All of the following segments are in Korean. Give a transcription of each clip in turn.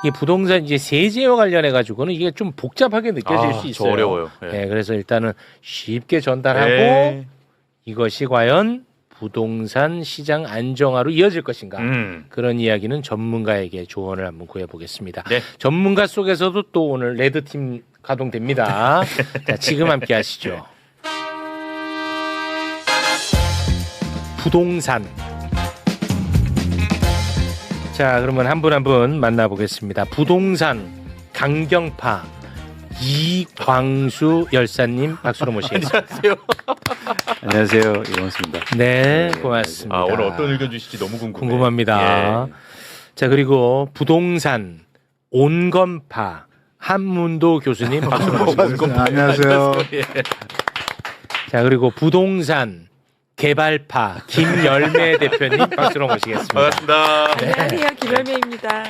이 부동산 이제 세제와 관련해 가지고는 이게 좀 복잡하게 느껴질 수 있어요. 어려워요. 예. 네, 그래서 일단은 쉽게 전달하고 예. 이것이 과연 부동산 시장 안정화로 이어질 것인가? 그런 이야기는 전문가에게 조언을 한번 구해보겠습니다. 네. 전문가 속에서도 또 오늘 레드팀 가동됩니다. 자, 지금 함께 하시죠. 부동산. 자, 그러면 한 분 한 분 만나보겠습니다. 부동산 강경파 이광수 열사님 박수로 모시겠습니다. 안녕하세요. 안녕하세요. 이광수입니다. 네, 고맙습니다. 아, 오늘 어떤 의견 주실지 너무 궁금합니다. 예. 자, 그리고 부동산 온건파 한문도 교수님 박수로 모시겠습니다. 안녕하세요. 예. 자, 그리고 부동산 개발파 김열매 대표님 박수로 모시겠습니다. 반갑습니다. 안녕하세요, 김열매입니다.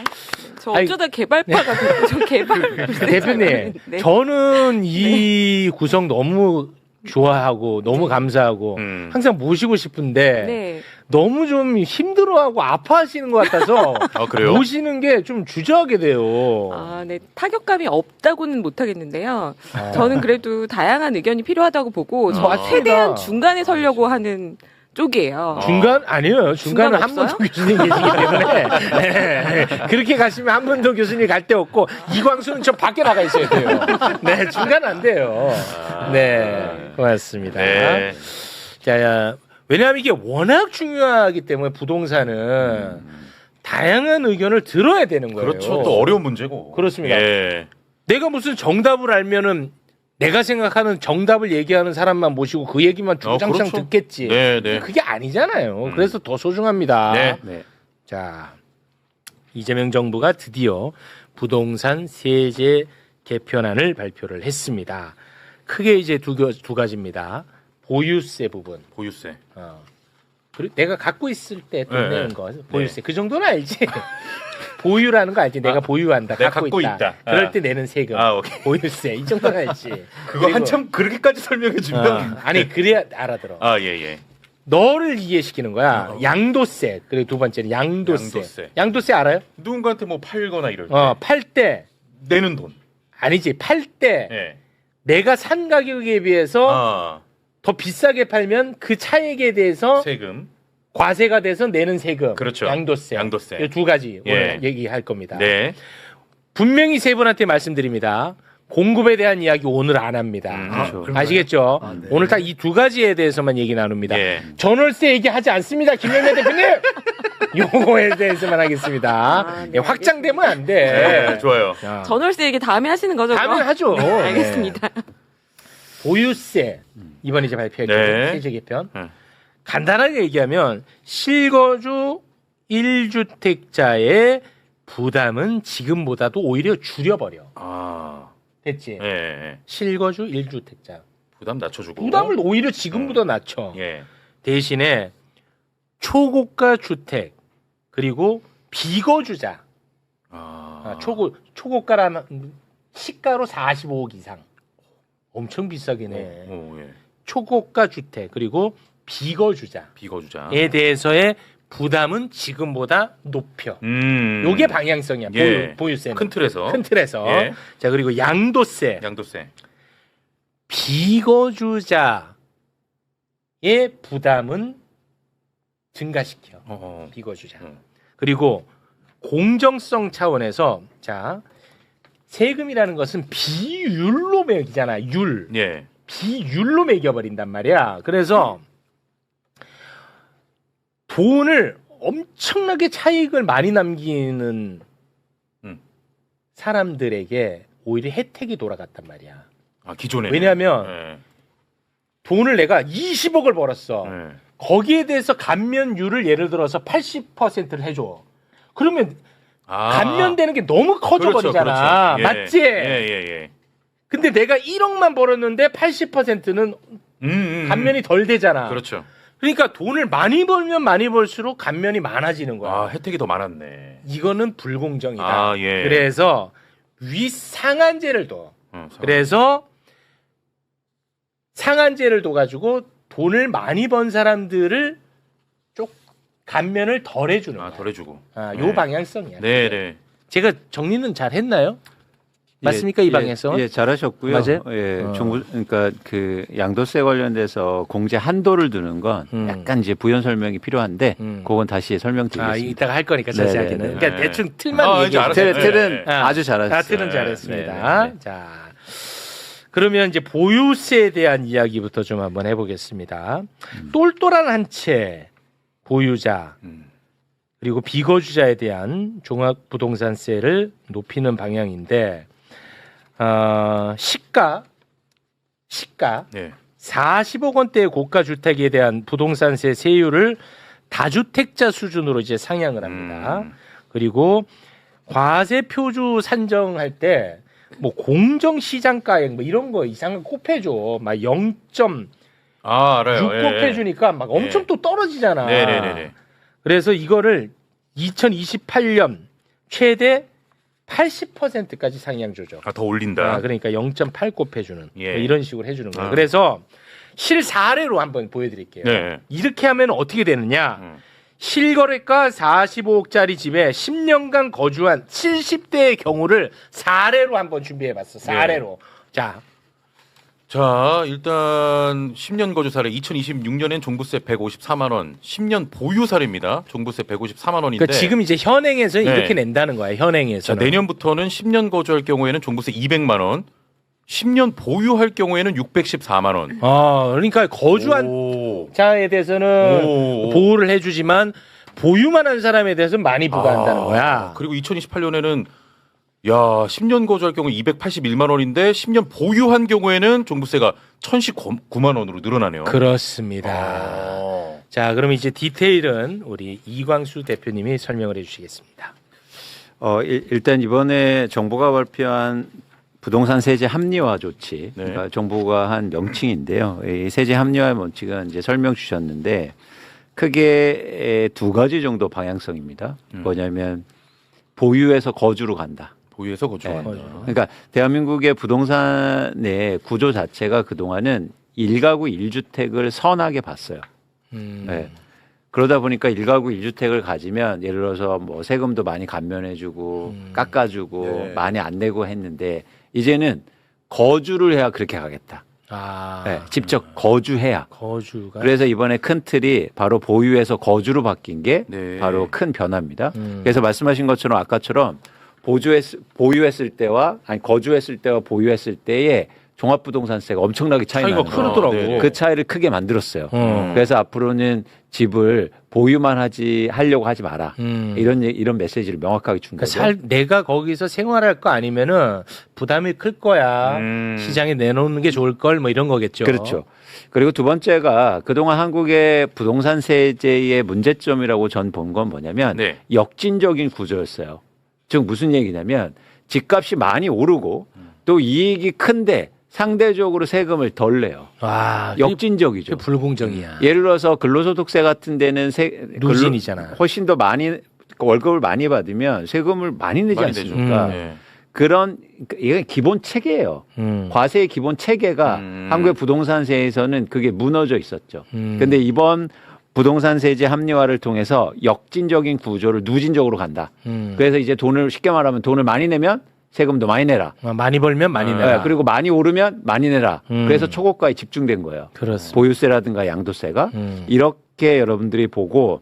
저 아이, 어쩌다 개발파가 됐고, 저 개발. 대표님, 네. 저는 이 구성 너무 좋아하고 너무 감사하고 항상 모시고 싶은데 네. 너무 좀 힘들어하고 아파하시는 것 같아서 아, 그래요? 모시는 게 좀 주저하게 돼요. 아, 네. 타격감이 없다고는 못하겠는데요. 아. 저는 그래도 다양한 의견이 필요하다고 보고, 저 맞습니다. 최대한 중간에 서려고 하는 쪽이에요. 중간 아니에요. 중간은 중간 한문도 없어요? 교수님 계시기 때문에 네. 그렇게 가시면 한문도 교수님 갈 데 없고 이광수는 저 밖에 나가 있어야 돼요. 네, 중간 안 돼요. 네, 고맙습니다. 네. 자, 왜냐하면 이게 워낙 중요하기 때문에 부동산은 다양한 의견을 들어야 되는 거예요. 그렇죠. 또 어려운 문제고. 그렇습니다. 예. 내가 무슨 정답을 알면은 내가 생각하는 정답을 얘기하는 사람만 모시고 그 얘기만 주장창 그렇죠. 듣겠지. 네, 네. 그게 아니잖아요. 그래서 더 소중합니다. 네. 네. 자, 이재명 정부가 드디어 부동산 세제 개편안을 발표를 했습니다. 크게 이제 두 가지입니다. 보유세 부분. 보유세. 그리고 내가 갖고 있을 때 돈 네, 내는 네. 거 보유세. 그 정도는 알지. 보유라는 거 알지. 내가 보유한다. 내가 갖고 갖고 있다. 있다. 그럴 때 내는 세금. 아, 오케이. 보유세. 이 정도는 알지. 그거 그리고, 한참 그렇게까지 설명해 주면. 아니 그래야 알아들어. 아, 예, 예. 너를 이해시키는 거야. 양도세. 그리고 두 번째는 양도세. 양도세. 양도세 알아요? 누군가한테 뭐 팔거나 이럴 때 팔 때 내는 돈. 아니지. 팔 때 예. 내가 산 가격에 비해서 아, 더 비싸게 팔면 그 차액에 대해서 세금. 과세가 돼서 내는 세금. 그렇죠. 양도세. 양도세. 이 두 가지 예. 오늘 얘기할 겁니다. 네. 분명히 세 분한테 말씀드립니다. 공급에 대한 이야기 오늘 안 합니다. 그렇죠. 아시겠죠? 아, 네. 오늘 딱 이 두 가지에 대해서만 얘기 나눕니다. 예. 전월세 얘기하지 않습니다. 김영래 대표님. 요거에 대해서만 하겠습니다. 아, 네, 예, 확장되면 안 돼. 네, 좋아요. 자, 전월세 얘기 다음에 하시는 거죠? 다음에 그럼? 하죠. 네, 알겠습니다. 네. 보유세 이번 이제 발표할 네. 세제 개편. 네. 간단하게 얘기하면 실거주 1주택자의 부담은 지금보다도 오히려 줄여버려. 아, 됐지? 예, 예. 실거주 1주택자. 부담 낮춰주고. 부담을 오히려 지금보다 낮춰. 예. 대신에 초고가 주택 그리고 비거주자. 초고가라면 시가로 45억 이상. 엄청 비싸긴 해. 오, 예. 초고가 주택 그리고 비거주자에 비거주자. 대해서의 부담은 지금보다 높여. 요게 방향성이야. 예. 보유세는. 큰 틀에서. 큰 틀에서. 예. 자, 그리고 양도세. 양도세. 비거주자의 부담은 증가시켜. 비거주자. 그리고 공정성 차원에서 자, 세금이라는 것은 비율로 매기잖아. 율. 예. 비율로 매겨버린단 말이야. 그래서 돈을 엄청나게 차익을 많이 남기는 사람들에게 오히려 혜택이 돌아갔단 말이야. 아, 기존에. 왜냐하면 예. 돈을 내가 20억을 벌었어. 예. 거기에 대해서 감면율을 예를 들어서 80%를 해줘. 그러면 감면되는 게 너무 커져버리잖아. 그렇죠. 맞지? 예. 근데 내가 1억만 벌었는데 80%는 감면이 덜 되잖아. 그렇죠. 그러니까 돈을 많이 벌면 많이 벌수록 감면이 많아지는 거야. 아, 혜택이 더 많았네. 이거는 불공정이다. 아, 예. 그래서 윗상한제를 둬. 그래서 상한제를 둬가지고 돈을 많이 번 사람들을 쪽 감면을 덜 해주는 거야. 덜 해주고. 요 방향성이야. 네. 제가 정리는 잘 했나요? 맞습니까? 이 방에서? 예, 잘하셨고요. 맞아요? 예, 그러니까 그 양도세 관련돼서 공제 한도를 두는 건 약간 이제 부연 설명이 필요한데 그건 다시 설명드리겠습니다. 이따가 할 거니까 자세하게는. 네네네. 그러니까 대충 틀만 이제 얘기해 알았어요. 주세요. 틀은 네. 아주 잘하셨어요. 틀은 잘했습니다. 네네네. 자, 그러면 이제 보유세에 대한 이야기부터 좀 한번 해보겠습니다. 똘똘한 한 채 보유자 그리고 비거주자에 대한 종합부동산세를 높이는 방향인데 시가 네. 40억 원대의 고가 주택에 대한 부동산세 세율을 다주택자 수준으로 이제 상향을 합니다. 그리고 과세 표주 산정할 때 뭐 공정 시장가액 뭐 이런 거 이상한 곱해줘. 막 0.6 알아요. 곱해주니까 막 엄청 예. 또 떨어지잖아. 네네네. 그래서 이거를 2028년 최대 80%까지 상향 조정. 더 올린다. 그러니까 0.8 곱해주는 예. 뭐 이런 식으로 해주는 거예요. 아. 그래서 실사례로 한번 보여드릴게요. 네. 이렇게 하면 어떻게 되느냐? 실거래가 45억짜리 집에 10년간 거주한 70대의 경우를 사례로 한번 준비해봤어. 사례로. 자, 일단 10년 거주 사례 2026년엔 종부세 154만 원, 10년 보유 사례입니다. 종부세 154만 원인데 그러니까 지금 이제 현행에서는 네. 이렇게 낸다는 거야. 현행에서는. 내년부터는 10년 거주할 경우에는 종부세 200만 원, 10년 보유할 경우에는 614만 원. 그러니까 거주한 오. 자에 대해서는 오. 보호를 해주지만 보유만 한 사람에 대해서는 많이 부과한다는 거야. 그리고 2028년에는 10년 거주할 경우 281만 원인데 10년 보유한 경우에는 종부세가 1,019만 원으로 늘어나네요. 그렇습니다. 자, 그럼 이제 디테일은 우리 이광수 대표님이 설명을 해주시겠습니다. 일단 이번에 정부가 발표한 부동산 세제 합리화 조치, 네. 그러니까 정부가 한 명칭인데요. 이 세제 합리화 원칙은 이제 설명 주셨는데 크게 두 가지 정도 방향성입니다. 뭐냐면 보유해서 거주로 간다. 보유해서 거주한다. 네. 그러니까 대한민국의 부동산의 구조 자체가 그동안은 1가구 1주택을 선하게 봤어요. 네. 그러다 보니까 1가구 1주택을 가지면 예를 들어서 뭐 세금도 많이 감면해주고 깎아주고 네. 많이 안 내고 했는데 이제는 거주를 해야 그렇게 가겠다. 네. 직접 거주해야. 거주가. 그래서 이번에 큰 틀이 바로 보유해서 거주로 바뀐 게 네. 바로 큰 변화입니다. 그래서 말씀하신 것처럼 아까처럼 보유했을 때와 거주했을 때와 보유했을 때의 종합부동산세가 엄청나게 차이가 차이가 나는 거예요. 크더라고. 네. 그 차이를 크게 만들었어요. 그래서 앞으로는 집을 보유만 하려고 하지 마라. 이런 메시지를 명확하게 준 거죠. 그러니까 내가 거기서 생활할 거 아니면은 부담이 클 거야. 시장에 내놓는 게 좋을 걸 뭐 이런 거겠죠. 그렇죠. 그리고 두 번째가 그동안 한국의 부동산 세제의 문제점이라고 전 본 건 뭐냐면 네. 역진적인 구조였어요. 즉 무슨 얘기냐면 집값이 많이 오르고 또 이익이 큰데 상대적으로 세금을 덜 내요. 역진적이죠. 그게 불공정이야. 예를 들어서 근로소득세 같은 데는 누진이잖아. 훨씬 더 많이 월급을 많이 받으면 세금을 많이 내지 많이 않습니까? 내죠. 네. 그런 이게 기본 체계예요. 과세의 기본 체계가 한국의 부동산세에서는 그게 무너져 있었죠. 근데 이번 부동산 세제 합리화를 통해서 역진적인 구조를 누진적으로 간다. 그래서 이제 쉽게 말하면 돈을 많이 내면 세금도 많이 내라. 많이 벌면 많이 내라. 네, 그리고 많이 오르면 많이 내라. 그래서 초고가에 집중된 거예요. 그렇습니다. 보유세라든가 양도세가 이렇게 여러분들이 보고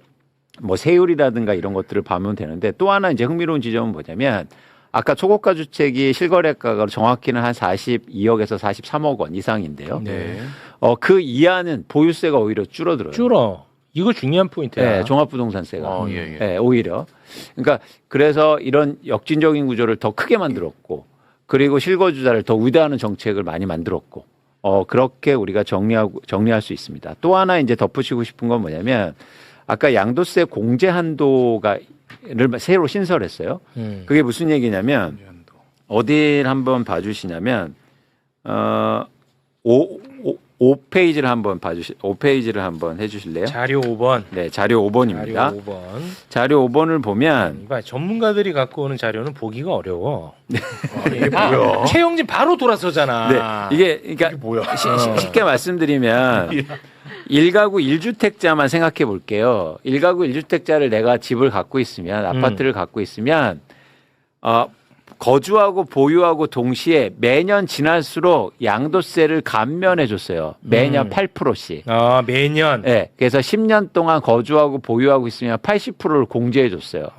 뭐 세율이라든가 이런 것들을 보면 되는데 또 하나 이제 흥미로운 지점은 뭐냐면 아까 초고가 주택이 실거래가가 정확히는 한 42억에서 43억 원 이상인데요. 네. 그 이하는 보유세가 오히려 줄어들어요. 줄어. 이거 중요한 포인트야. 네, 종합부동산세가. 예. 네, 오히려. 그러니까 그래서 이런 역진적인 구조를 더 크게 만들었고 그리고 실거주자를 더 우대하는 정책을 많이 만들었고 그렇게 우리가 정리할 수 있습니다. 또 하나 이제 덧붙이고 싶은 건 뭐냐면 아까 양도세 공제 한도를 새로 신설했어요. 그게 무슨 얘기냐면 어딜 한번 봐주시냐면 5페이지를 한번 해주실래요? 자료 5번. 네, 자료 5번입니다. 자료 5번. 자료 5번을 보면 이봐, 전문가들이 갖고 오는 자료는 보기가 어려워. 이게 뭐야? 최영진 바로 돌아서잖아. 네, 이게 그러니까 뭐야? 쉽게 말씀드리면 1가구 1주택자만 생각해 볼게요. 1가구 1주택자를 내가 집을 갖고 있으면 아파트를 갖고 있으면 거주하고 보유하고 동시에 매년 지날수록 양도세를 감면해 줬어요. 매년 8%씩. 매년. 네, 그래서 10년 동안 거주하고 보유하고 있으면 80%를 공제해 줬어요.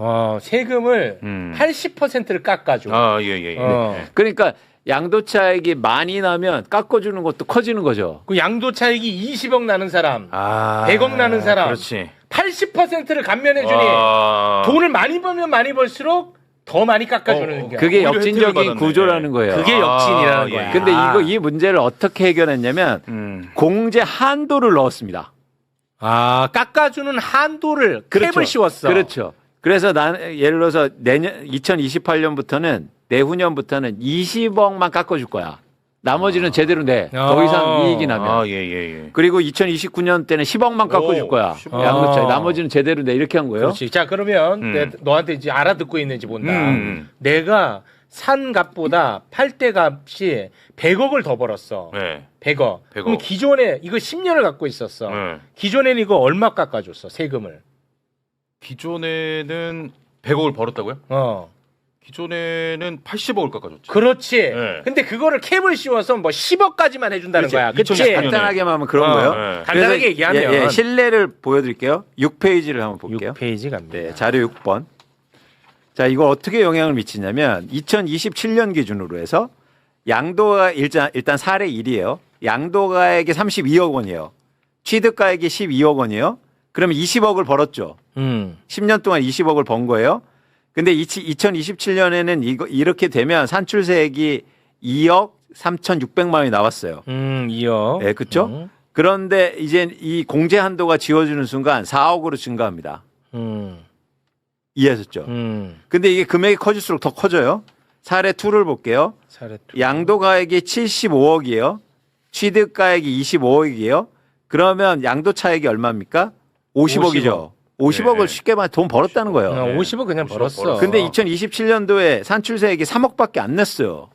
세금을 80%를 깎아줘. 예. 그러니까 양도 차익이 많이 나면 깎아주는 것도 커지는 거죠. 그 양도 차익이 20억 나는 사람, 100억 나는 사람, 그렇지. 80%를 감면해주니 돈을 많이 벌면 많이 벌수록 더 많이 깎아주는 게. 그게 오히려 혜택을 역진적인 받았네. 구조라는 거예요. 그게 역진이라는 거야. 근데 이 문제를 어떻게 해결했냐면 공제 한도를 넣었습니다. 깎아주는 한도를 캡을 씌웠어. 그렇죠. 그래서 예를 들어서 내년 2028년부터는 내후년부터는 20억만 깎아줄 거야. 나머지는 제대로 내. 더 이상 이익이 나면. 예. 그리고 2029년 때는 10억만 깎아줄 거야. 10억. 양도차익. 나머지는 제대로 내. 이렇게 한 거예요. 그렇지. 자, 그러면 너한테 이제 알아듣고 있는지 본다. 내가 산 값보다 팔 때 값이 100억을 더 벌었어. 네. 100억. 100억. 그럼 기존에 이거 10년을 갖고 있었어. 네. 기존에는 이거 얼마 깎아줬어? 세금을. 기존에는 100억을 벌었다고요? 기존에는 80억을 깎아줬지. 그렇지. 네. 근데 그거를 캡을 씌워서 뭐 10억까지만 해준다는 그렇지. 거야. 그치? 2029 년에. 간단하게만 하면 그런 거예요. 네. 간단하게 그래서 얘기하면. 실내를 보여드릴게요. 6페이지를 한번 볼게요. 6페이지 갑니다. 네, 자료 6번. 자, 이거 어떻게 영향을 미치냐면 2027년 기준으로 해서 양도가 일단 사례 1이에요. 양도가액이 32억 원이에요. 취득가액이 12억 원이에요. 그러면 20억을 벌었죠. 10년 동안 20억을 번 거예요. 근데 2027년에는 이렇게 되면 산출세액이 2억 3,600만 원이 나왔어요. 2억. 네, 그렇죠? 그런데 이제 이 공제 한도가 지워지는 순간 4억으로 증가합니다. 이해하셨죠? 근데 이게 금액이 커질수록 더 커져요. 사례 2를 볼게요. 사례 양도가액이 75억이에요. 취득가액이 25억이에요. 그러면 양도 차액이 얼마입니까? 50억이죠. 50억을 네. 쉽게 말해 돈 벌었다는 거예요. 50억 그냥 50억 벌었어. 벌었어. 근데 2027년도에 산출세액이 3억밖에 안 냈어요.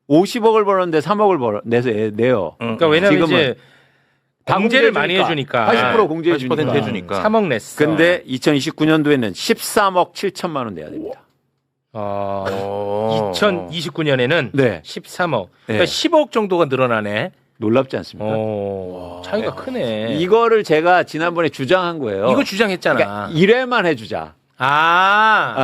50억을 벌었는데 3억을 내요. 그러니까 왜냐면 지금은 이제 공제를 많이 해주니까. 80% 공제해 80% 주니까. 해주니까. 3억 냈어. 근데 2029년도에는 13억 7천만 원 내야 됩니다. 2029년에는 네. 13억. 네. 그러니까 10억 정도가 늘어나네. 놀랍지 않습니까? 차이가 크네. 이거를 제가 지난번에 주장한 거예요. 이거 주장했잖아. 그러니까 1회만 해주자.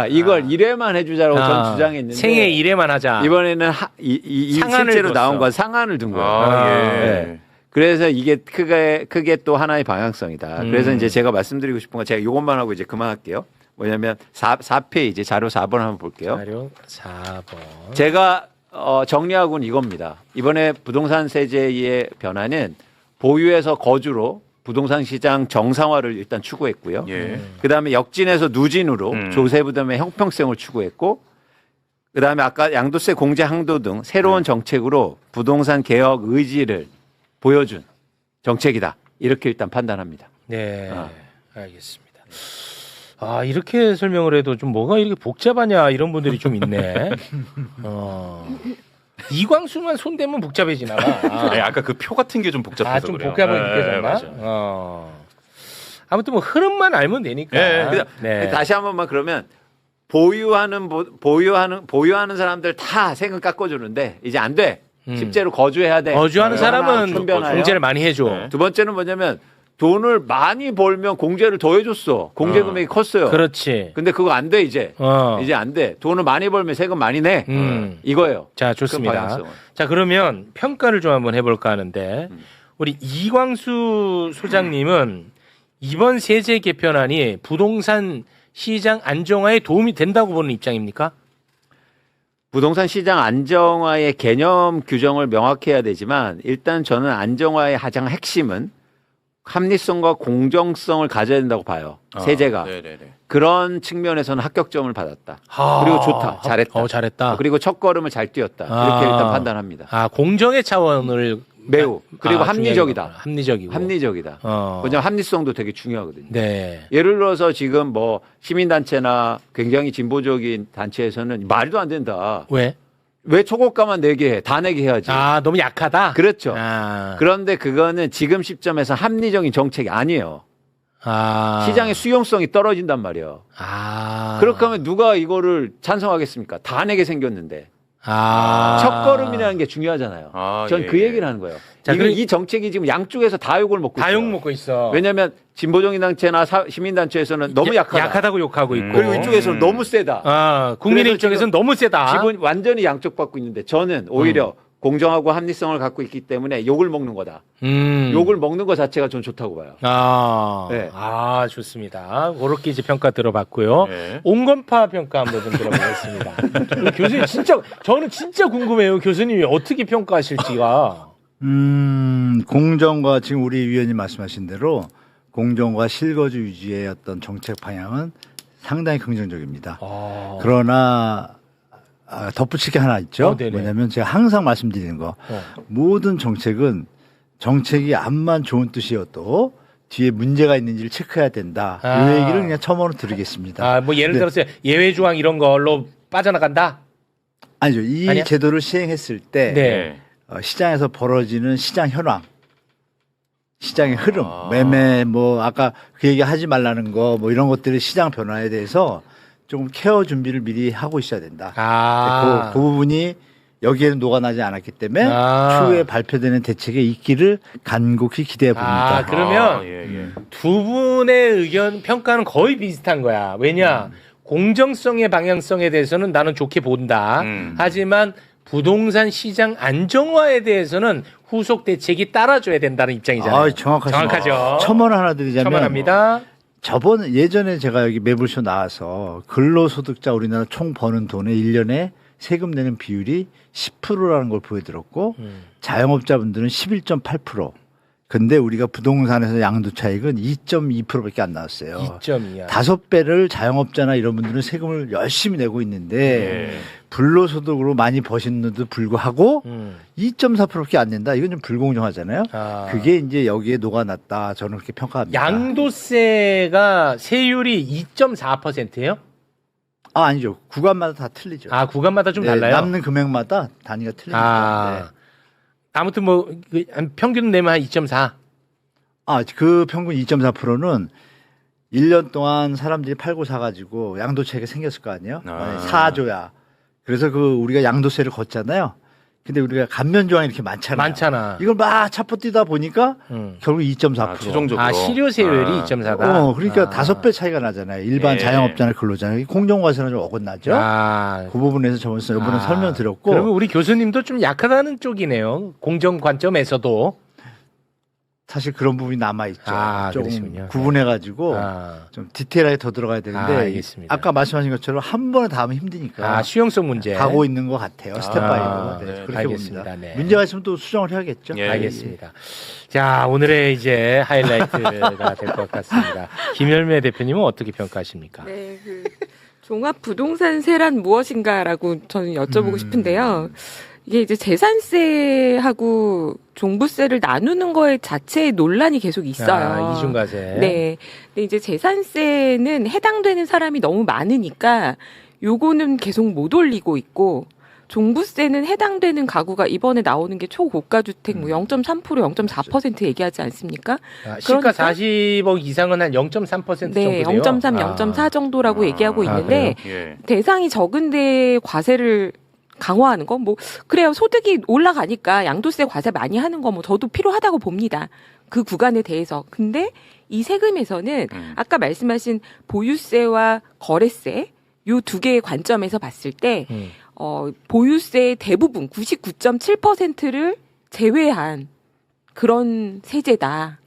이걸 1회만 해주자라고 전 주장했는데 생애 1회만 하자. 이번에는 상한을 실제로 뒀어. 나온 건 상한을 둔 거예요. 예. 네. 그래서 이게 크게 또 하나의 방향성이다. 그래서 이제 제가 말씀드리고 싶은 건 제가 이것만 하고 이제 그만할게요. 뭐냐면 4페이지 자료 4번 한번 볼게요. 자료 4번. 제가 정리하고는 이겁니다. 이번에 부동산 세제의 변화는 보유에서 거주로 부동산 시장 정상화를 일단 추구했고요. 예. 그다음에 역진에서 누진으로 조세부담의 형평성을 추구했고 그다음에 아까 양도세 공제 항도 등 새로운 정책으로 부동산 개혁 의지를 보여준 정책이다. 이렇게 일단 판단합니다. 네. 알겠습니다. 이렇게 설명을 해도 좀 뭐가 이렇게 복잡하냐 이런 분들이 좀 있네. 이광수만 손대면 복잡해지나 봐. 아니, 아까 그 표 같은 게 좀 복잡해서 좀 그래요. 복잡하게 네, 느껴졌나? 맞아. 아무튼 뭐 흐름만 알면 되니까. 네. 다시 한 번만 그러면 보유하는 사람들 다 세금 깎아주는데 이제 안 돼. 실제로 거주해야 돼. 거주하는 사람은 변화예요. 공제를 많이 해줘. 네. 두 번째는 뭐냐면 돈을 많이 벌면 공제를 더 해줬어. 공제 금액이 컸어요. 그렇지. 근데 그거 안 돼 이제. 이제 안 돼. 돈을 많이 벌면 세금 많이 내. 이거예요. 자, 그 좋습니다. 방향성은. 자, 그러면 평가를 좀 한번 해볼까 하는데 우리 이광수 소장님은 이번 세제 개편안이 부동산 시장 안정화에 도움이 된다고 보는 입장입니까? 부동산 시장 안정화의 개념 규정을 명확히 해야 되지만 일단 저는 안정화의 가장 핵심은 합리성과 공정성을 가져야 된다고 봐요. 세제가. 네네네. 그런 측면에서는 합격점을 받았다. 그리고 좋다. 잘했다. 잘했다. 그리고 첫걸음을 잘 뛰었다. 이렇게 일단 판단합니다. 공정의 차원을 매우. 그리고 합리적이다. 합리적이고. 합리적이다. 왜냐하면 합리성도 되게 중요하거든요. 네. 예를 들어서 지금 뭐 시민단체나 굉장히 진보적인 단체에서는 말도 안 된다. 왜? 왜 초고가만 내게 해? 다 내게 해야지. 너무 약하다? 그렇죠. 아. 그런데 그거는 지금 시점에서 합리적인 정책이 아니에요. 시장의 수용성이 떨어진단 말이에요. 그렇게 하면 누가 이거를 찬성하겠습니까? 다 내게 생겼는데. 첫걸음이라는 게 중요하잖아요. 전 그 얘기를 하는 거예요. 자, 이 정책이 지금 양쪽에서 다 욕을 먹고 다 있어요. 욕 먹고 있어. 왜냐하면 진보정의단체나 시민단체에서는 너무 약하다고 욕하고 있고. 그리고 이쪽에서는 너무 세다. 국민의 그래서 입장에서는 너무 세다. 기본 완전히 양쪽 받고 있는데 저는 오히려 공정하고 합리성을 갖고 있기 때문에 욕을 먹는 거다. 욕을 먹는 것 자체가 전 좋다고 봐요. 네. 네. 좋습니다. 그렇게 이제 평가 들어봤고요. 네. 온건파 평가 한번 좀 들어보겠습니다. 교수님 저는 진짜 궁금해요. 교수님이 어떻게 평가하실지가. 공정과 지금 우리 위원님 말씀하신 대로 공정과 실거주 유지의 어떤 정책 방향은 상당히 긍정적입니다. 그러나 덧붙일 게 하나 있죠. 뭐냐면 제가 항상 말씀드리는 거 모든 정책은 정책이 암만 좋은 뜻이어도 뒤에 문제가 있는지를 체크해야 된다. 이 얘기를 그냥 첨언으로 드리겠습니다. 뭐 예를 들어서 예외 조항 이런 걸로 빠져나간다? 아니죠. 이 아니야? 제도를 시행했을 때 네. 시장에서 벌어지는 시장 현황, 시장의 흐름, 매매, 뭐 아까 그 얘기 하지 말라는 거, 뭐 이런 것들의 시장 변화에 대해서 조금 케어 준비를 미리 하고 있어야 된다. 그 부분이 여기에는 녹아나지 않았기 때문에 추후에 발표되는 대책에 있기를 간곡히 기대해 봅니다. 그러면 두 분의 의견 평가는 거의 비슷한 거야. 왜냐? 공정성의 방향성에 대해서는 나는 좋게 본다. 하지만 부동산 시장 안정화에 대해서는 후속 대책이 따라줘야 된다는 입장이잖아요. 정확하죠. 첨언 하나 드리자면 첨언합니다. 예전에 제가 여기 매불쇼 나와서 근로소득자 우리나라 총 버는 돈의 1년에 세금 내는 비율이 10%라는 걸 보여드렸고 자영업자분들은 11.8%. 근데 우리가 부동산에서 양도 차익은 2.2%밖에 안 나왔어요. 2.2야. 5배를 자영업자나 이런 분들은 세금을 열심히 내고 있는데 불로소득으로 많이 버시는데도 불구하고 2.4%밖에 안 낸다. 이건 좀 불공정하잖아요. 그게 이제 여기에 녹아났다. 저는 그렇게 평가합니다. 양도세가 세율이 2.4%예요? 아니죠. 구간마다 다 틀리죠. 구간마다 좀 달라요? 남는 금액마다 단위가 틀립니다. 아무튼 뭐 평균 내면 한 2.4. 그 평균 2.4%는 1년 동안 사람들이 팔고 사가지고 양도세가 생겼을 거 아니에요? 사줘야. 그래서 우리가 양도세를 걷잖아요. 근데 우리가 감면 조항이 이렇게 많잖아. 이걸 막 차포 뛰다 보니까 결국 2.4%. 최종적으로. 실효세율이 2.4다. 그러니까 5배 차이가 나잖아요. 일반 자영업자나 근로자는 공정과세는 좀 어긋나죠. 그 부분에서 이번에 설명드렸고. 그러면 우리 교수님도 좀 약하다는 쪽이네요. 공정 관점에서도. 사실 그런 부분이 남아있죠. 좀 그러시군요. 구분해가지고 좀 디테일하게 더 들어가야 되는데 알겠습니다. 아까 말씀하신 것처럼 한 번에 다 하면 힘드니까 수용성 문제 가고 있는 것 같아요. 스텝 바이로. 그렇게 알겠습니다. 봅니다. 네. 문제가 있으면 또 수정을 해야겠죠. 알겠습니다. 자, 오늘의 이제 하이라이트가 될 것 같습니다. 김열매 대표님은 어떻게 평가하십니까? 네, 종합 부동산 세란 무엇인가라고 저는 여쭤보고 싶은데요. 이게 이제 재산세하고 종부세를 나누는 거에 자체의 논란이 계속 있어요. 이중과세. 네. 근데 이제 재산세는 해당되는 사람이 너무 많으니까 요거는 계속 못 올리고 있고 종부세는 해당되는 가구가 이번에 나오는 게 초고가 주택 뭐 0.3%, 0.4% 얘기하지 않습니까? 시가 40억 이상은 한 0.3% 네, 정도래요. 0.3, 0.4 정도라고 얘기하고 있는데 대상이 적은데 과세를 강화하는 거 뭐 그래요. 소득이 올라가니까 양도세 과세 많이 하는 거 뭐 저도 필요하다고 봅니다. 그 구간에 대해서. 근데 이 세금에서는 아까 말씀하신 보유세와 거래세 요 두 개의 관점에서 봤을 때 보유세의 대부분 99.7%를 제외한 그런 세제다.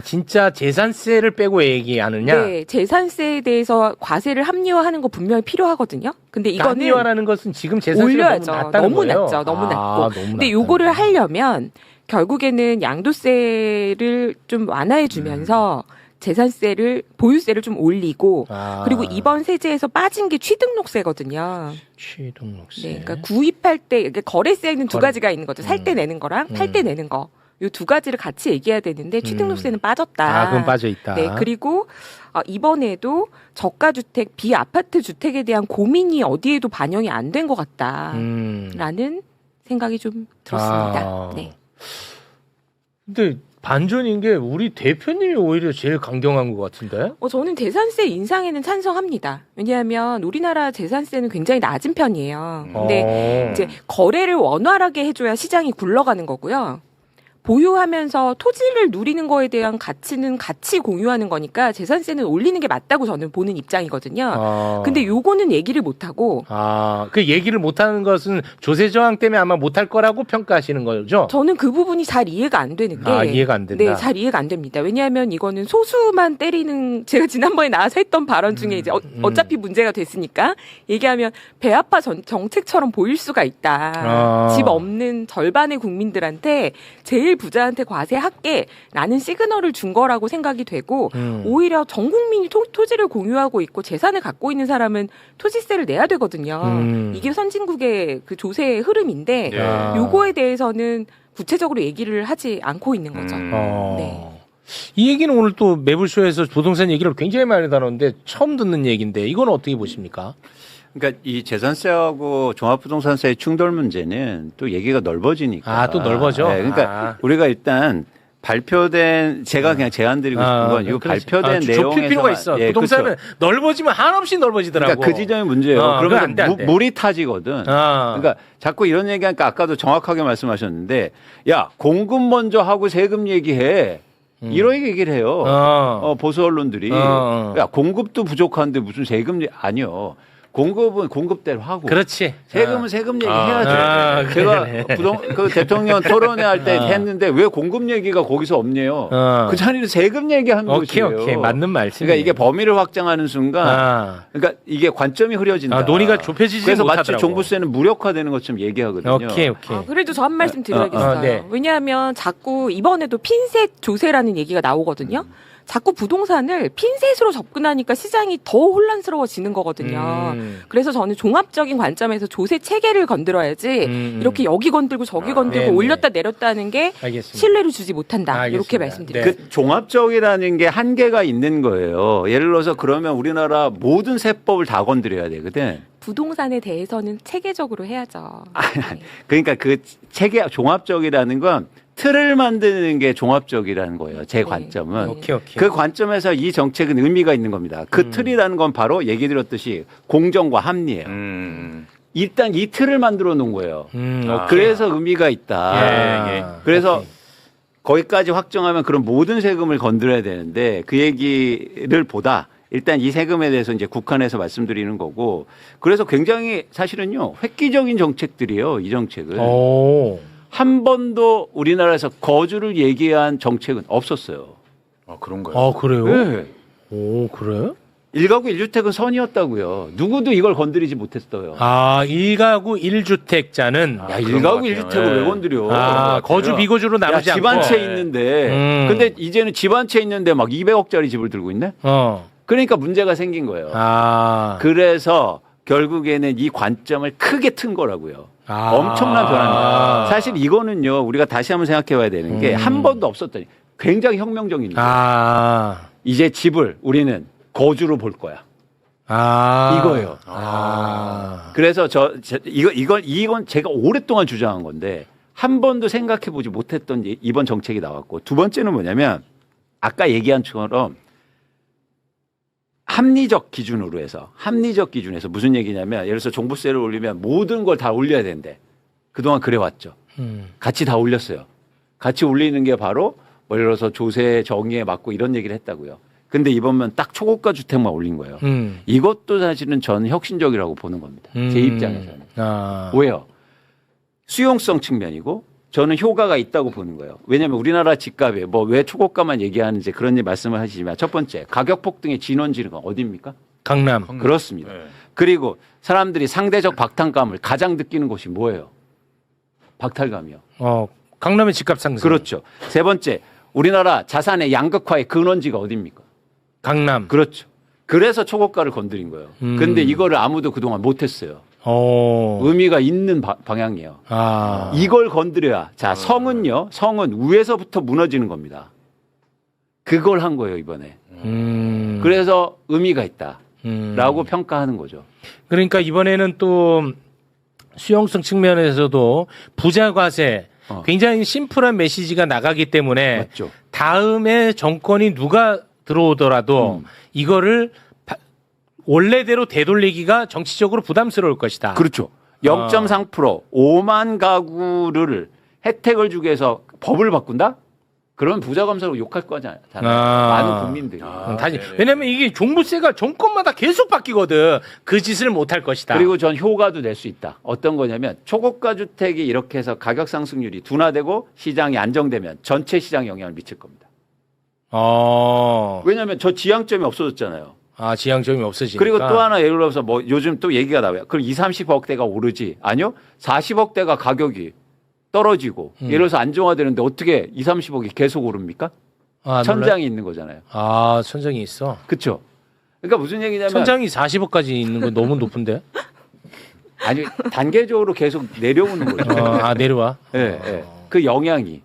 진짜 재산세를 빼고 얘기하느냐? 네, 재산세에 대해서 과세를 합리화하는 거 분명히 필요하거든요. 근데 이거는 합리화라는 것은 지금 재산세가 올려야죠. 너무 낮다는 거예요. 낮죠. 너무 낮고. 너무 근데 요거를 하려면 결국에는 양도세를 좀 완화해 주면서 재산세를 보유세를 좀 올리고 그리고 이번 세제에서 빠진 게 취등록세거든요. 취등록세. 네, 그러니까 구입할 때 그러니까 거래세에는 두 가지가 있는 거죠. 살 때 내는 거랑 팔 때 내는 거. 요 두 가지를 같이 얘기해야 되는데 취등록세는 빠졌다. 그건 빠져 있다. 네, 그리고 이번에도 저가주택, 비아파트 주택에 대한 고민이 어디에도 반영이 안 된 것 같다라는 생각이 좀 들었습니다. 네. 근데 반전인 게 우리 대표님이 오히려 제일 강경한 것 같은데. 저는 재산세 인상에는 찬성합니다. 왜냐하면 우리나라 재산세는 굉장히 낮은 편이에요. 근데 이제 거래를 원활하게 해줘야 시장이 굴러가는 거고요. 보유하면서 토지를 누리는 거에 대한 가치는 같이 공유하는 거니까 재산세는 올리는 게 맞다고 저는 보는 입장이거든요. 근데 요거는 얘기를 못 하고. 그 얘기를 못 하는 것은 조세 저항 때문에 아마 못 할 거라고 평가하시는 거죠? 저는 그 부분이 잘 이해가 안 되는 게. 이해가 안 된다. 네, 잘 이해가 안 됩니다. 왜냐하면 이거는 소수만 때리는, 제가 지난번에 나와서 했던 발언 중에 이제 어차피 문제가 됐으니까 얘기하면 배아파 정책처럼 보일 수가 있다. 집 없는 절반의 국민들한테 제일 부자한테 과세할게라는 시그널을 준 거라고 생각이 되고 오히려 전 국민이 토지를 공유하고 있고 재산을 갖고 있는 사람은 토지세를 내야 되거든요. 이게 선진국의 그 조세의 흐름인데 요거에 대해서는 구체적으로 얘기를 하지 않고 있는 거죠. 네. 이 얘기는 오늘 또 매불쇼에서 부동산 얘기를 굉장히 많이 다뤘는데 처음 듣는 얘기인데 이건 어떻게 보십니까? 그러니까 이 재산세하고 종합부동산세의 충돌 문제는 또 얘기가 넓어지니까. 또 넓어져? 네, 그러니까 우리가 일단 발표된 제가 그냥 제안드리고 싶은 건 이거 발표된 내용에서 좁힐 필요가 있어. 부동산은 그렇죠. 넓어지면 한없이 넓어지더라고. 그러니까 그 지점이 문제예요. 그러면 물이 타지거든. 그러니까 자꾸 이런 얘기하니까 아까도 정확하게 말씀하셨는데 야 공급 먼저 하고 세금 얘기해. 이런 얘기를 해요. 보수 언론들이. 야 공급도 부족한데 무슨 세금 아니요. 공급은 공급대로 하고. 그렇지. 세금은 세금 얘기 해야죠. 제가 그 대통령 토론회 할 때 했는데 왜 공급 얘기가 거기서 없네요. 그 자리는 세금 얘기하는 것이에요. 오케이. 맞는 말씀. 그러니까 이게 범위를 확장하는 순간, 그러니까 이게 관점이 흐려진다. 논의가 좁혀지지 그래서 못하더라고. 마치 종부세는 무력화되는 것처럼 얘기하거든요. 오케이. 그래도 저 한 말씀 드려야겠어요. 네. 왜냐하면 자꾸 이번에도 핀셋 조세라는 얘기가 나오거든요. 자꾸 부동산을 핀셋으로 접근하니까 시장이 더 혼란스러워지는 거거든요. 그래서 저는 종합적인 관점에서 조세 체계를 건드려야지 이렇게 여기 건들고 저기 건들고 네네. 올렸다 내렸다 하는 게 알겠습니다. 신뢰를 주지 못한다. 알겠습니다. 이렇게 말씀드려요. 네. 그 종합적이라는 게 한계가 있는 거예요. 예를 들어서 그러면 우리나라 모든 세법을 다 건드려야 되거든. 부동산에 대해서는 체계적으로 해야죠. 그러니까 그 체계 종합적이라는 건 틀을 만드는 게 종합적이라는 거예요. 제 관점은. 오케이. 그 관점에서 이 정책은 의미가 있는 겁니다. 그 틀이라는 건 바로 얘기 드렸듯이 공정과 합리예요. 일단 이 틀을 만들어 놓은 거예요. 그래서 의미가 있다. 그래서 거기까지 확정하면 그런 모든 세금을 건드려야 되는데 그 얘기를 보다 일단 이 세금에 대해서 이제 국한해서 말씀드리는 거고 그래서 굉장히 사실은요 획기적인 정책들이에요. 이 정책은. 한 번도 우리나라에서 거주를 얘기한 정책은 없었어요. 그런가요? 그래요? 네. 그래? 1가구 1주택은 선이었다고요. 누구도 이걸 건드리지 못했어요. 1가구 1주택자는 야, 1가구 1주택을 왜 건드려? 거주 비거주로 나누지 야, 집 한 채 있는데. 근데 이제는 집 한 채 있는데 막 200억짜리 집을 들고 있네? 그러니까 문제가 생긴 거예요. 그래서 결국에는 이 관점을 크게 튼 거라고요. 엄청난 변화입니다. 사실 이거는요, 우리가 다시 한번 생각해 봐야 되는 게 한 번도 없었더니 굉장히 혁명적인 일이에요. 이제 집을 우리는 거주로 볼 거야. 이거예요. 그래서 이건 제가 오랫동안 주장한 건데 한 번도 생각해 보지 못했던 이번 정책이 나왔고 두 번째는 뭐냐면 아까 얘기한 것처럼 합리적 기준으로 해서 무슨 얘기냐면 예를 들어서 종부세를 올리면 모든 걸 다 올려야 된대. 그동안 그래왔죠. 같이 다 올렸어요. 같이 올리는 게 바로 예를 들어서 조세 정의에 맞고 이런 얘기를 했다고요. 근데 이번만 딱 초고가 주택만 올린 거예요. 이것도 사실은 저는 혁신적이라고 보는 겁니다. 제 입장에서는. 왜요? 수용성 측면이고 저는 효과가 있다고 보는 거예요. 왜냐하면 우리나라 집값에 왜 초고가만 얘기하는지 그런 말씀을 하시지만 첫 번째 가격 폭등의 진원지는 어디입니까? 강남. 그렇습니다. 그리고 사람들이 상대적 박탈감을 가장 느끼는 곳이 뭐예요? 박탈감이요. 강남의 집값 상승. 그렇죠. 세 번째 우리나라 자산의 양극화의 근원지가 어디입니까? 강남. 그렇죠. 그래서 초고가를 건드린 거예요. 근데 이거를 아무도 그동안 못했어요. 의미가 있는 방향이에요. 이걸 건드려야. 자, 성은요. 성은 위에서부터 무너지는 겁니다. 그걸 한 거예요, 이번에. 그래서 의미가 있다라고 평가하는 거죠. 그러니까 이번에는 또 수용성 측면에서도 부자 과세 굉장히 심플한 메시지가 나가기 때문에 맞죠. 다음에 정권이 누가 들어오더라도 이거를 원래대로 되돌리기가 정치적으로 부담스러울 것이다. 그렇죠. 0.3% 5만 가구를 혜택을 주기 위해서 법을 바꾼다? 그러면 부자감사로 욕할 거잖아요. 많은 국민들이. 왜냐면 이게 종부세가 정권마다 계속 바뀌거든. 그 짓을 못할 것이다. 그리고 전 효과도 낼 수 있다. 어떤 거냐면 초고가 주택이 이렇게 해서 가격 상승률이 둔화되고 시장이 안정되면 전체 시장에 영향을 미칠 겁니다. 왜냐하면 저 지향점이 없어졌잖아요. 지향점이 없어지니까. 그리고 또 하나 예를 들어서 뭐 요즘 또 얘기가 나와요. 그럼 20, 30억대가 오르지. 아니요. 40억대가 가격이 떨어지고 예를 들어서 안정화되는데 어떻게 20, 30억이 계속 오릅니까? 천장이 있는 거잖아요. 천장이 있어. 그렇죠. 그러니까 무슨 얘기냐면 천장이 40억까지 있는 건 너무 높은데? 아니 단계적으로 계속 내려오는 거죠. 내려와. 네, 네. 그 영향이.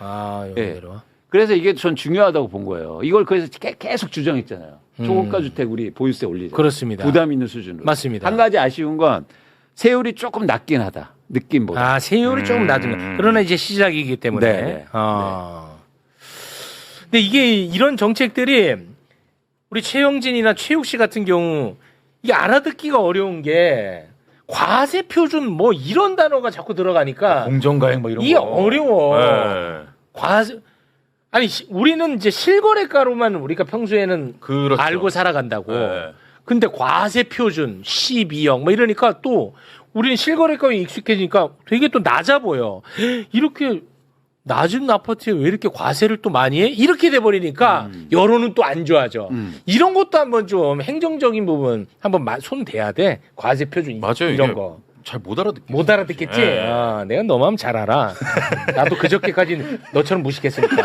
여기 네. 내려와. 그래서 이게 전 중요하다고 본 거예요. 이걸 그래서 계속 주장했잖아요. 초고가 주택 우리 보유세 올리자. 그렇습니다. 부담 있는 수준으로. 맞습니다. 한 가지 아쉬운 건 세율이 조금 낮긴 하다. 느낌보다. 세율이 조금 낮은. 그러나 이제 시작이기 때문에. 네. 근데 이게 이런 정책들이 우리 최영진이나 최욱 씨 같은 경우 이게 알아듣기가 어려운 게 과세 표준 뭐 이런 단어가 자꾸 들어가니까 공정가액 뭐 이런 이게 거. 어려워. 네. 과세 아니 우리는 이제 실거래가로만 우리가 평소에는 그렇죠. 알고 살아간다고. 네. 근데 과세 표준 12억 뭐 이러니까 또 우리는 실거래가에 익숙해지니까 되게 또 낮아 보여. 이렇게 낮은 아파트에 왜 이렇게 과세를 또 많이 해? 이렇게 돼버리니까 여론은 또 안 좋아져. 이런 것도 한번 좀 행정적인 부분 한번 손 대야 돼. 과세 표준 맞아요. 이런 거. 잘 못 알아듣겠지. 못 알아듣겠지? 네. 내가 너 마음 잘 알아. 나도 그저께까지 너처럼 무식했으니까.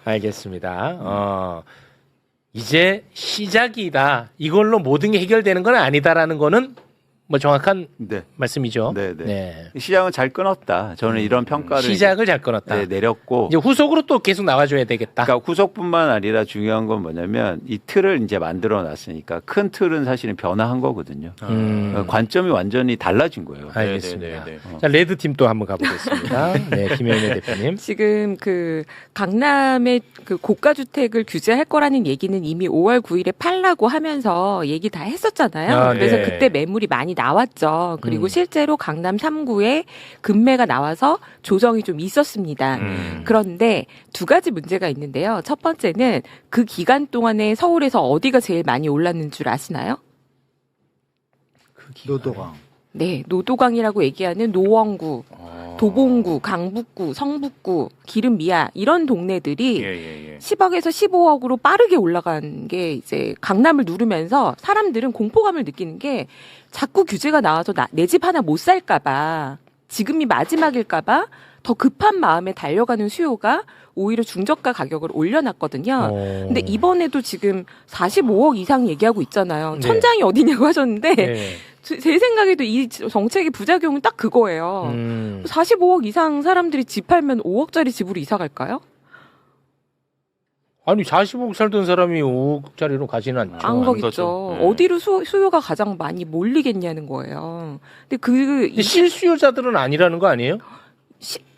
알겠습니다. 이제 시작이다. 이걸로 모든 게 해결되는 건 아니다라는 거는 뭐 정확한 네. 말씀이죠. 네, 네. 시장은 잘 끊었다. 저는 이런 평가를 시작을 잘 끊었다. 내렸고 이제 후속으로 또 계속 나와줘야 되겠다. 그러니까 후속뿐만 아니라 중요한 건 뭐냐면 이 틀을 이제 만들어 놨으니까 큰 틀은 사실은 변화한 거거든요. 관점이 완전히 달라진 거예요. 알겠습니다. 네. 자, 레드 팀 또 한번 가보겠습니다. 네, 김영애 대표님. 지금 그 강남의 그 고가 주택을 규제할 거라는 얘기는 이미 5월 9일에 팔라고 하면서 얘기 다 했었잖아요. 그래서 네. 그때 매물이 많이 나왔죠. 그리고 실제로 강남 3구에 급매가 나와서 조정이 좀 있었습니다. 그런데 두 가지 문제가 있는데요. 첫 번째는 그 기간 동안에 서울에서 어디가 제일 많이 올랐는 줄 아시나요? 노도강. 네, 노도강이라고 얘기하는 노원구, 도봉구, 강북구, 성북구, 기름미아 이런 동네들이 10억에서 15억으로 빠르게 올라간 게 이제 강남을 누르면서 사람들은 공포감을 느끼는 게 자꾸 규제가 나와서 내 집 하나 못 살까봐 지금이 마지막일까봐 더 급한 마음에 달려가는 수요가 오히려 중저가 가격을 올려놨거든요. 근데 이번에도 지금 45억 이상 얘기하고 있잖아요. 네. 천장이 어디냐고 하셨는데 네. 제 생각에도 이 정책의 부작용은 딱 그거예요. 45억 이상 사람들이 집 팔면 5억짜리 집으로 이사 갈까요? 아니 40억 살던 사람이 5억짜리로 가지는 않죠. 안 가겠죠. 어디로 수요가 가장 많이 몰리겠냐는 거예요. 근데 근데 실수요자들은 아니라는 거 아니에요?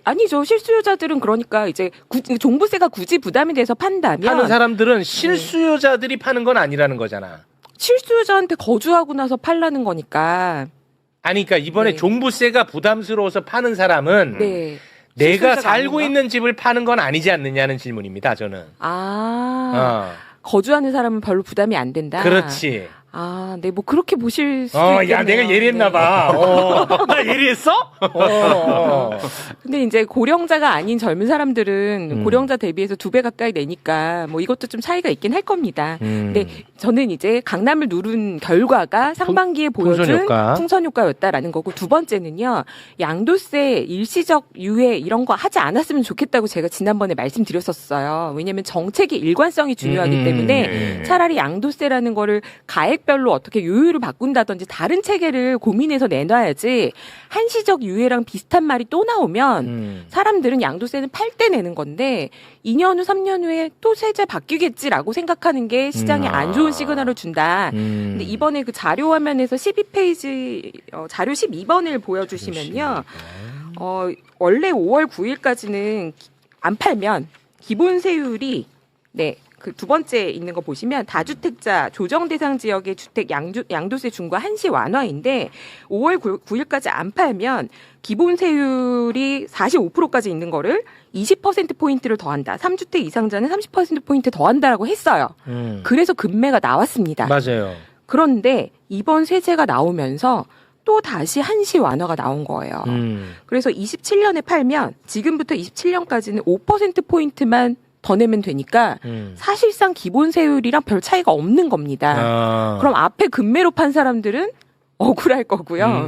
아니죠. 실수요자들은 그러니까 이제 종부세가 굳이 부담이 돼서 판다면 파는 사람들은 실수요자들이 파는 건 아니라는 거잖아. 실수요자한테 거주하고 나서 팔라는 거니까. 아니 그러니까 이번에 네. 종부세가 부담스러워서 파는 사람은 네. 내가 실수요자가 살고 아닌가? 있는 집을 파는 건 아니지 않느냐는 질문입니다. 저는. 거주하는 사람은 별로 부담이 안 된다. 그렇지. 네, 뭐 그렇게 보실 수 있겠네요. 야, 내가 예리했나 봐. 나 예리했어? 근데 이제 고령자가 아닌 젊은 사람들은 고령자 대비해서 2배 가까이 내니까 뭐 이것도 좀 차이가 있긴 할 겁니다. 근데 저는 이제 강남을 누른 결과가 상반기에 보여준 풍선 효과였다라는 거고, 두 번째는요, 양도세 일시적 유예 이런 거 하지 않았으면 좋겠다고 제가 지난번에 말씀드렸었어요. 왜냐하면 정책의 일관성이 중요하기 때문에 차라리 양도세라는 거를 가액 금액별로 어떻게 요율을 바꾼다든지 다른 체계를 고민해서 내놔야지 한시적 유예랑 비슷한 말이 또 나오면 사람들은 양도세는 팔 때 내는 건데 2년 후 3년 후에 또 세제 바뀌겠지라고 생각하는 게 시장에 안 좋은 시그널을 준다. 근데 이번에 그 자료 화면에서 12페이지 자료 12번을 보여주시면요. 원래 5월 9일까지는 안 팔면 기본 세율이 네. 그 두 번째 있는 거 보시면 다주택자 조정 대상 지역의 주택 양도세 중과 한시 완화인데 5월 9일까지 안 팔면 기본 세율이 45%까지 있는 거를 20%포인트를 더한다. 3주택 이상자는 30%포인트 더한다라고 했어요. 그래서 금매가 나왔습니다. 맞아요. 그런데 이번 세제가 나오면서 또 다시 한시 완화가 나온 거예요. 그래서 27년에 팔면 지금부터 27년까지는 5%포인트만 더 내면 되니까 사실상 기본 세율이랑 별 차이가 없는 겁니다. 그럼 앞에 금매로 판 사람들은 억울할 거고요.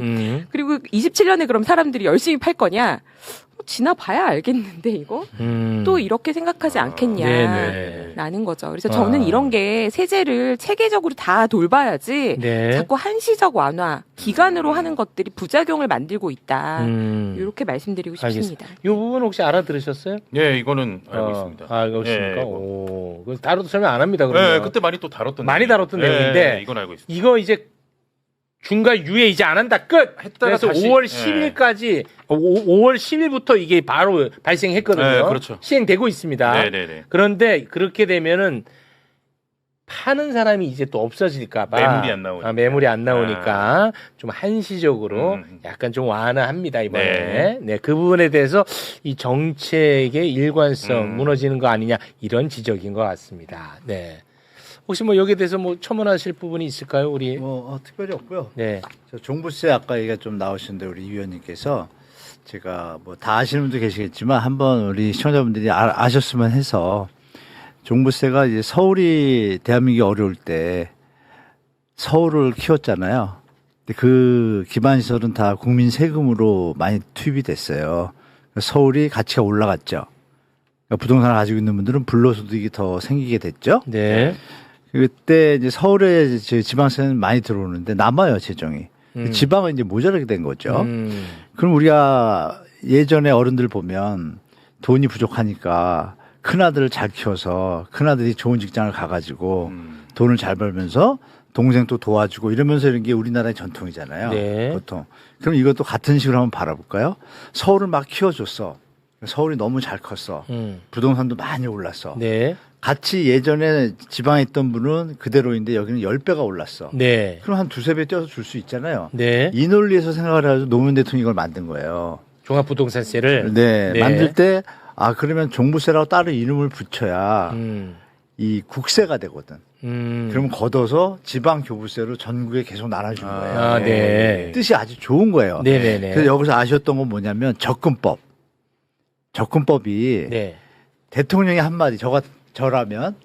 그리고 27년에 그럼 사람들이 열심히 팔 거냐? 지나봐야 알겠는데 이거 또 이렇게 생각하지 않겠냐라는 거죠. 그래서 저는 이런 게 세제를 체계적으로 다 돌봐야지 네. 자꾸 한시적 완화, 기간으로 하는 것들이 부작용을 만들고 있다. 이렇게 말씀드리고 싶습니다. 이 부분 혹시 알아들으셨어요? 네, 이거는 알고 있습니다. 알고 있습니까? 네, 오, 그거 따로 설명 안 합니다. 그러면. 네, 그때 많이 또 다뤘던 많이 다뤘던 내용인데 이건 알고 있습니다. 이거 이제 중과 유예 이제 안 한다 끝. 했다가 그래서 다시, 5월 10일까지 5월 10일부터 이게 바로 발생했거든요. 네, 그렇죠. 시행되고 있습니다. 네네네. 그런데 그렇게 되면은 파는 사람이 이제 또 없어질까봐 매물이 안 나오니까. 매물이 안 나오니까 좀 한시적으로 약간 좀 완화합니다 이번에. 네, 그 부분에 대해서 이 정책의 일관성 무너지는 거 아니냐 이런 지적인 것 같습니다. 네. 혹시 뭐 여기에 대해서 뭐 첨언하실 부분이 있을까요, 우리? 특별히 없고요. 네. 저 종부세 아까 얘기가 좀 나오셨는데 우리 이 위원님께서 제가 뭐 다 아시는 분도 계시겠지만 한번 우리 시청자분들이 아셨으면 해서 종부세가 이제 서울이 대한민국이 어려울 때 서울을 키웠잖아요. 근데 그 기반시설은 다 국민 세금으로 많이 투입이 됐어요. 서울이 가치가 올라갔죠. 그러니까 부동산을 가지고 있는 분들은 불로소득이 더 생기게 됐죠. 네. 그때 이제 서울에 지방세는 많이 들어오는데 남아요, 재정이. 지방은 이제 모자라게 된 거죠. 그럼 우리가 예전에 어른들 보면 돈이 부족하니까 큰아들을 잘 키워서 큰아들이 좋은 직장을 가가지고 돈을 잘 벌면서 동생 또 도와주고 이러면서 이런 게 우리나라의 전통이잖아요. 네. 보통. 그럼 이것도 같은 식으로 한번 바라볼까요? 서울을 막 키워줬어. 서울이 너무 잘 컸어. 부동산도 많이 올랐어. 네. 같이 예전에 지방에 있던 분은 그대로인데 여기는 10배가 올랐어. 네. 그럼 한 두세 배 떼어서 줄 수 있잖아요. 네. 이 논리에서 생각을 해가지고 노무현 대통령이 이걸 만든 거예요. 종합부동산세를. 네. 네. 만들 때, 그러면 종부세라고 따로 이름을 붙여야 이 국세가 되거든. 그러면 걷어서 지방 교부세로 전국에 계속 나눠준 거예요. 네. 뜻이 아주 좋은 거예요. 네네네. 그래서 여기서 아셨던 건 뭐냐면 접근법이 네. 대통령이 한마디 저라면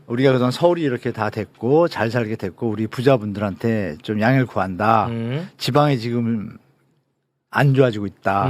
우리가 그동안 서울이 이렇게 다 됐고 잘 살게 됐고 우리 부자분들한테 좀 양해를 구한다. 지방에 지금 안 좋아지고 있다.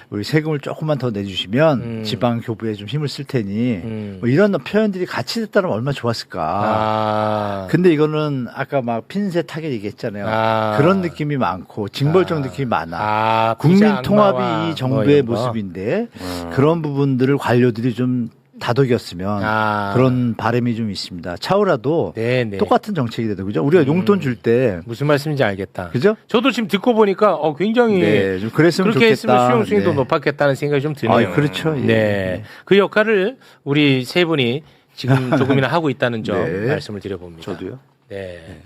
우리 세금을 조금만 더 내주시면 지방 교부에 좀 힘을 쓸 테니 뭐 이런 표현들이 같이 됐다면 얼마나 좋았을까. 근데 이거는 아까 막 핀셋 타겟 얘기했잖아요. 그런 느낌이 많고 징벌적 느낌이 많아. 국민 통합이 이 정부의 모습인데 그런 부분들을 관료들이 좀 다독였으면 그런 바람이 좀 있습니다. 차후라도 네네. 똑같은 정책이 되도 그죠? 우리가 용돈 줄 때 무슨 말씀인지 알겠다. 그죠? 저도 지금 듣고 보니까 굉장히 네, 좀 그랬으면 그렇게 좋겠다. 했으면 수용수익도 네. 높았겠다는 생각이 좀 드네요. 그렇죠. 예. 네. 그 역할을 우리 세 분이 지금 조금이나 하고 있다는 점 네. 말씀을 드려봅니다. 저도요. 네.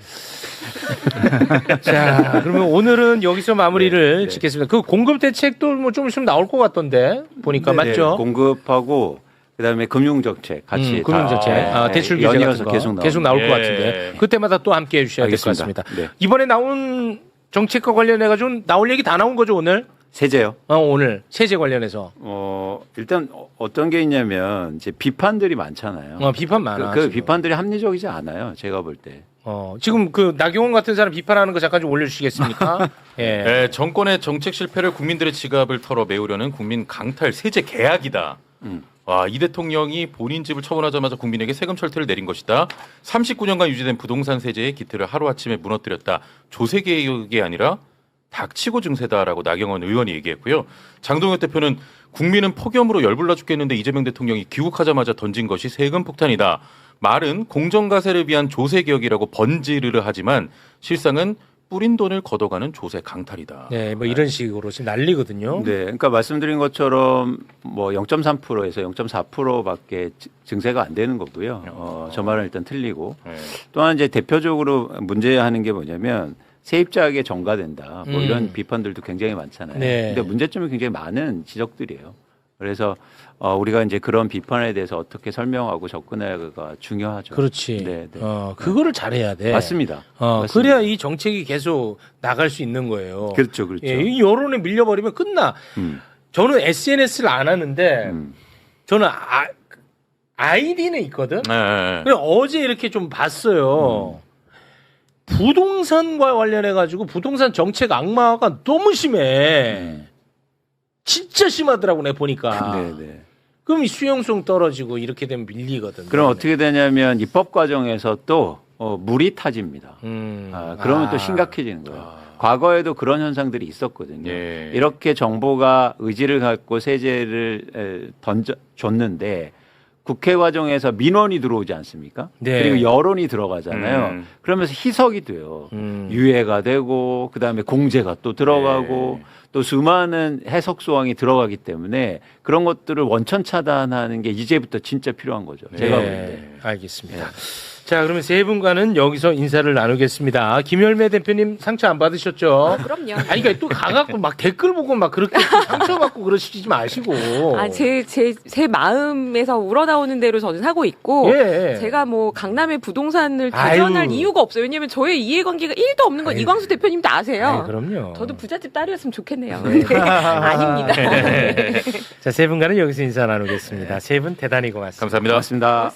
자, 그러면 오늘은 여기서 마무리를 네. 짓겠습니다. 그 공급 대책도 뭐 좀 있으면 나올 것 같던데 보니까 네, 맞죠? 공급하고 그다음에 금융정책 같이 금융정책, 대출 규제 연이어서 같은 거 계속 나올 것 예. 같은데 그때마다 또 함께 해주셔야 될 것 알겠습니다. 같습니다. 네. 이번에 나온 정책과 관련해 가지고 나올 얘기 다 나온 거죠 오늘? 세제요. 오늘 세제 관련해서 일단 어떤 게 있냐면 이제 비판들이 많잖아요. 비판 많아. 그 지금. 비판들이 합리적이지 않아요. 제가 볼 때. 지금 그 나경원 같은 사람 비판하는 거 잠깐 좀 올려주시겠습니까? 예. 네, 정권의 정책 실패를 국민들의 지갑을 털어 메우려는 국민 강탈 세제 계약이다. 이 대통령이 본인 집을 처분하자마자 국민에게 세금 철퇴를 내린 것이다. 39년간 유지된 부동산 세제의 기틀을 하루아침에 무너뜨렸다. 조세 개혁이 아니라 닥치고 증세다라고 나경원 의원이 얘기했고요. 장동혁 대표는 국민은 폭염으로 열불나 죽겠는데 이재명 대통령이 귀국하자마자 던진 것이 세금 폭탄이다. 말은 공정가세를 위한 조세 개혁이라고 번지르르 하지만 실상은 뿌린 돈을 걷어가는 조세 강탈이다. 네, 뭐 이런 식으로 지금 난리거든요. 네, 그러니까 말씀드린 것처럼 뭐 0.3%에서 0.4%밖에 증세가 안 되는 거고요. 저 말은 일단 틀리고 네. 또한 이제 대표적으로 문제하는 게 뭐냐면 세입자에게 전가된다. 뭐 이런 비판들도 굉장히 많잖아요. 네. 근데 문제점이 굉장히 많은 지적들이에요. 그래서 우리가 이제 그런 비판에 대해서 어떻게 설명하고 접근하기가 중요하죠. 그렇지. 네, 네. 그거를 잘해야 돼. 맞습니다. 맞습니다. 그래야 이 정책이 계속 나갈 수 있는 거예요. 그렇죠, 그렇죠. 예, 이 여론에 밀려버리면 끝나. 저는 SNS를 안 하는데 저는 아이디는 있거든. 네. 그래 어제 이렇게 좀 봤어요. 부동산과 관련해 가지고 부동산 정책 악마가 너무 심해. 진짜 심하더라고 내 보니까. 네네. 그럼 이 수용성 떨어지고 이렇게 되면 밀리거든. 그럼 어떻게 되냐면 입법 과정에서 또 물이 타집니다. 그러면 또 심각해지는 거예요. 과거에도 그런 현상들이 있었거든요. 예. 이렇게 정부가 의지를 갖고 세제를 줬는데 국회 과정에서 민원이 들어오지 않습니까? 네. 그리고 여론이 들어가잖아요. 그러면서 희석이 돼요. 유예가 되고 그다음에 공제가 또 들어가고 또 수많은 해석 소황이 들어가기 때문에 그런 것들을 원천 차단하는 게 이제부터 진짜 필요한 거죠. 제가 볼 때. 알겠습니다. 자, 그러면 세 분과는 여기서 인사를 나누겠습니다. 김열매 대표님 상처 안 받으셨죠? 그럼요. 아니, 그러니까 또 가갖고 막 댓글 보고 막 그렇게 상처받고 그러시지 마시고. 제 마음에서 우러나오는 대로 저는 하고 있고, 예. 제가 뭐 강남의 부동산을 대전할 이유가 없어요. 왜냐면 저의 이해관계가 1도 없는 건 이광수 대표님도 아세요. 그럼요. 저도 부잣집 딸이었으면 좋겠네요. 네. 아닙니다. 네. 자, 세 분과는 여기서 인사 나누겠습니다. 세 분 대단히 고맙습니다. 감사합니다.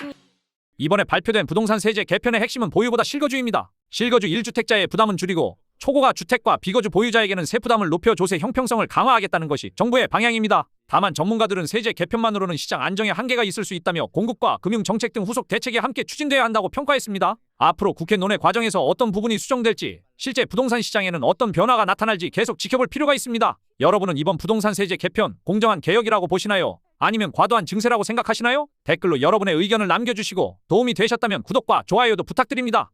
이번에 발표된 부동산 세제 개편의 핵심은 보유보다 실거주입니다. 실거주 1주택자의 부담은 줄이고 초고가 주택과 비거주 보유자에게는 세부담을 높여 조세 형평성을 강화하겠다는 것이 정부의 방향입니다. 다만 전문가들은 세제 개편만으로는 시장 안정에 한계가 있을 수 있다며 공급과 금융정책 등 후속 대책이 함께 추진돼야 한다고 평가했습니다. 앞으로 국회 논의 과정에서 어떤 부분이 수정될지, 실제 부동산 시장에는 어떤 변화가 나타날지 계속 지켜볼 필요가 있습니다. 여러분은 이번 부동산 세제 개편 공정한 개혁이라고 보시나요? 아니면 과도한 증세라고 생각하시나요? 댓글로 여러분의 의견을 남겨주시고 도움이 되셨다면 구독과 좋아요도 부탁드립니다.